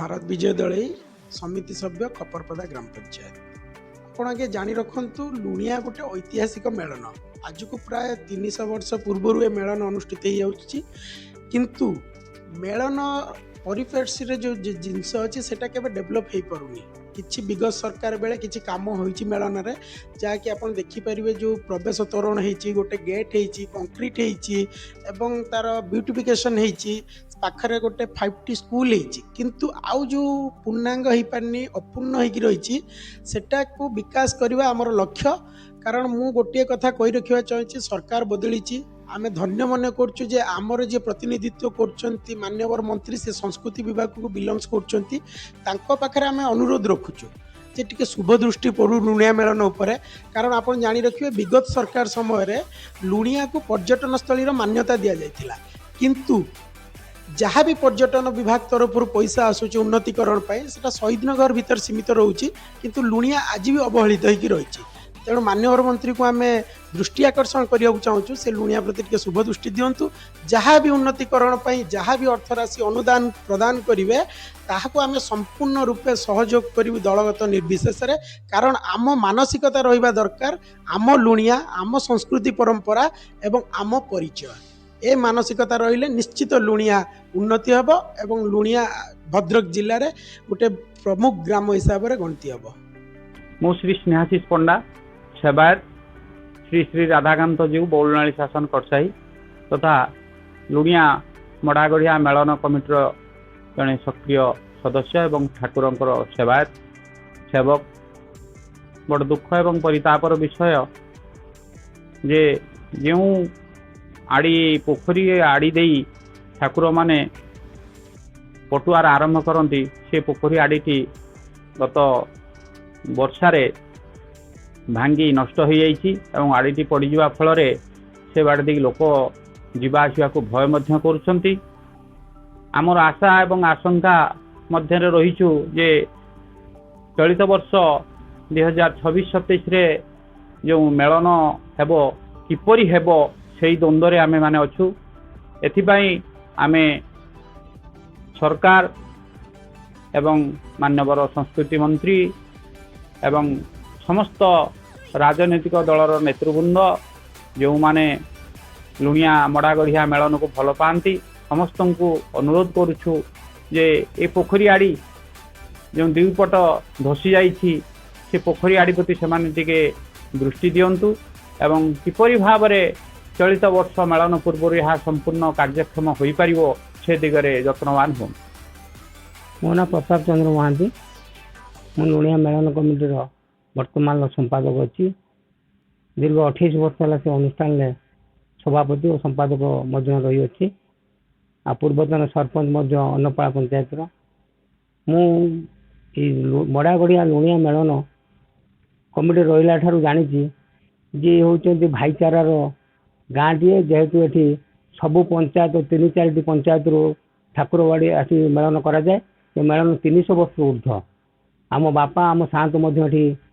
भारत विजय दलई समिति सभ्य कपरपदा ग्राम पंचायत आपण आगे जानी रखु लुणिया गोटे ऐतिहासिक मेलन आज को प्राय 300 वर्ष पूर्व ए मेलन अनुष्ठित किंतु मेलन परिपेक्ष्य जो जिनस अच्छी से डेभलप हो पारुनी किछि विगत सरकार बेले किछि काम होइछि मेलन रे जाकि आपण देखि परिबे जो प्रवेश तोरण हेछि गोटे गेट हेछि कंक्रीट हेछि एवं तार ब्यूटिफिकेशन हेछि पाखरे गोटे 5टी स्कूल हेछि किंतु आउ जो पूर्णांग हो पारनी अपूर्ण होइकि रहिछि सेटा को विकास करबा हमर लक्ष्य कारण मु गोटे कथा कहि रखिबा चाहछि सरकार बदलिछि आमे धन्य मन करछु जे आमर जे प्रतिनिधित्व करछंती मान्यवर मंत्री से संस्कृति विभाग को बिलोंग्स करछंती तांको पाखरे आमे अनुरोध रखुछु जे टिके शुभ दृष्टि पड़ू लुणिया मेलन उपरे कारण आपण जानि रखिबे विगत सरकार समय रे लुणिया को पर्यटन स्थली मान्यता दिया जायतिला किंतु जहाँ भी पर्यटन विभाग तरफ पैसा आसूची उन्नतीकरण से शहीदनगर भीतर सीमित रोचे किंतु लुणिया आज भी अवहेलित होकर रही तेणु मान्यवर मंत्री को आम दृष्टि आकर्षण करने चाहूँ से लुणिया प्रति टिके शुभ दृष्टि दिंतु जहाँ भी उन्नतीकरण जहाँ भी अर्थराशि अनुदान प्रदान करेंगे ताहाको आम संपूर्ण रूपे सहयोग करूँ दलगत निर्विशेष कारण आम मानसिकता रहिबा दरकार आम लुणिया आम संस्कृति परंपरा एवं आम परिचय ए मानसिकता रहिले निश्चित लुणिया उन्नति हम एवं लुणिया भद्रक जिले में गोटे प्रमुख ग्राम हिसाब से गणति हम मु श्री स्नेहाशीष पंडा सेवायत श्री श्री राधाकांत जीव बौलनाली शासन करसाई तथा लुणिया मड़ागढ़िया मेलन कमिटर जड़े सक्रिय सदस्य एवं ठाकुर सेवायत सेवक बड़ दुख एवं परितापर विषय जे जो आड़ी पोखरी आड़ी दे ठाकुर माने पटुआर आरंभ करती से पोखरी आड़ीटी गत वर्षारे भांगी नष्ट हो जाइछि एवं आड़ीटी पड़ीजा फल से बाड़ दे लोक जीवा आसवा को भय मध्य करुछंती आमर आशा एवं आशंका मध्य रहीछु जे चलित वर्ष 2026-27 रे जो मेलन हेबो किपरि हेबो से द्वंद्व रे आमे माने अच्छु एथिपाई आमे सरकार एवं मान्यवर संस्कृति मंत्री एवं समस्त राजनीतिक दलर नेतृवृंद जो माने लुणिया मड़ागढ़िया मेलन को भल पाती समस्त को अनुरोध करुछु जे ए पोखरी आड़ी जो दुईपट धसी जाइछि से पोखरी आड़ी प्रति सेमाने टिके दृष्टि दियंतु एवं किपरि भाबरे चलित वर्ष मेलन पूर्व यह संपूर्ण कार्यक्षम हो पार से दिगरे यत्नवान हूँ। मो ना प्रताप चंद्र महांती मु लुणिया मेलन कमिटर वर्तमान संपादक अच्छी दीर्घ 28 वर्ष है से अनुष्ठान में सभापति और संपादक रही अच्छी आ पूर्वतन सरपंच अन्नपाड़ा पंचायत मु मड़ागढ़िया लुणिया मेलन कमिटी रहा ठार जानी जी होती भाईचारार गाँटीए जेहेतु ये सबू पंचायत 3-4 पंचायत ठाकुरबाड़ी आसी मेलन कराए मेलन 300 वर्ष ऊर्ध आम बापा आम सात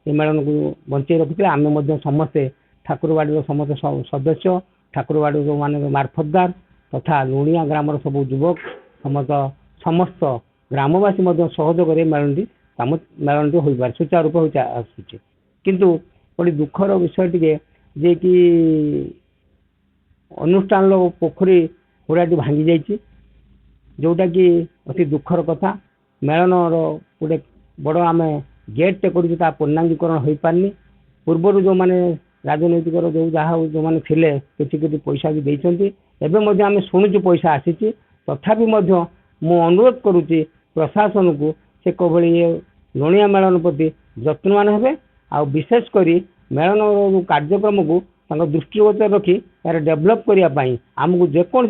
ये मेलन को बंचे रखी आम समस्ते ठाकुरबाड़ी समस्त सदस्य ठाकुरबाड़ी मान मार्फतदार तथा लुणिया ग्रामर सब युवक समस्त ग्रामवासी सहयोग मेलनटी मेलनटी हो पारे सुचारू रूप आसूँ किंतु बड़ी दुखर विषय टे जे कि अनुष्ठान पोखरी हुड़ाटी भांगी जाइए जोटा कि अति दुखर कथा मेलन गोटे बड़ आम गेटे कर पूर्णांगीकरण हो पारनी पूर्वर जो मैंने राजनैतिक जो जहाँ जो मैंने थे कि पैसा भी देती एवं आम शुणुचु पैसा आसी तथापि मु अनुरोध करुच्ची प्रशासन को से कभली लुणिया मेलन प्रति यत्नवान हे आ विशेषकर मेलन कार्यक्रम को दृष्टिगोचर रखी यार डेभलप करने आमको जेको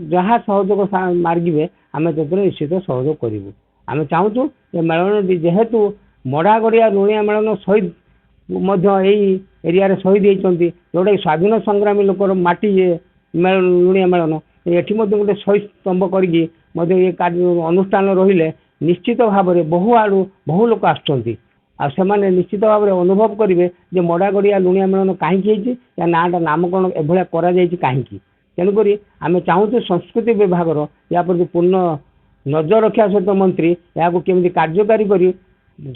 जहाँ सहयोग मार्गे आम निश्चित सहयोग करूँ आम चाहूँ ये मेलन जेहेतु मड़ागढ़िया लुणिया मेलन शहीद एरिया शहीद होती जोटा स्वाधीन संग्रामी लोकर माटी ये लुणिया मेलन ये गोटे शहीद स्तंभ करी अनुष्ठान रहिले निश्चित भाव में बहु आड़ू बहु लोक आसुँच आने निश्चित भाव में अनुभव करेंगे जे मड़ागढ़िया लुणिया मेलन कहीं या नाटा नामकरण एभलिया कहीं तेणुक आम चाहूँ संस्कृति विभाग या प्रति पूर्ण नजर रखा सहित मंत्री यहाँ केमी कार्यकारी कर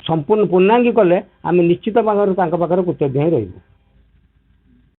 संपूर्ण पूर्णांगी कले आम निश्चित भाव पाखे कृतज्ञ ही रही।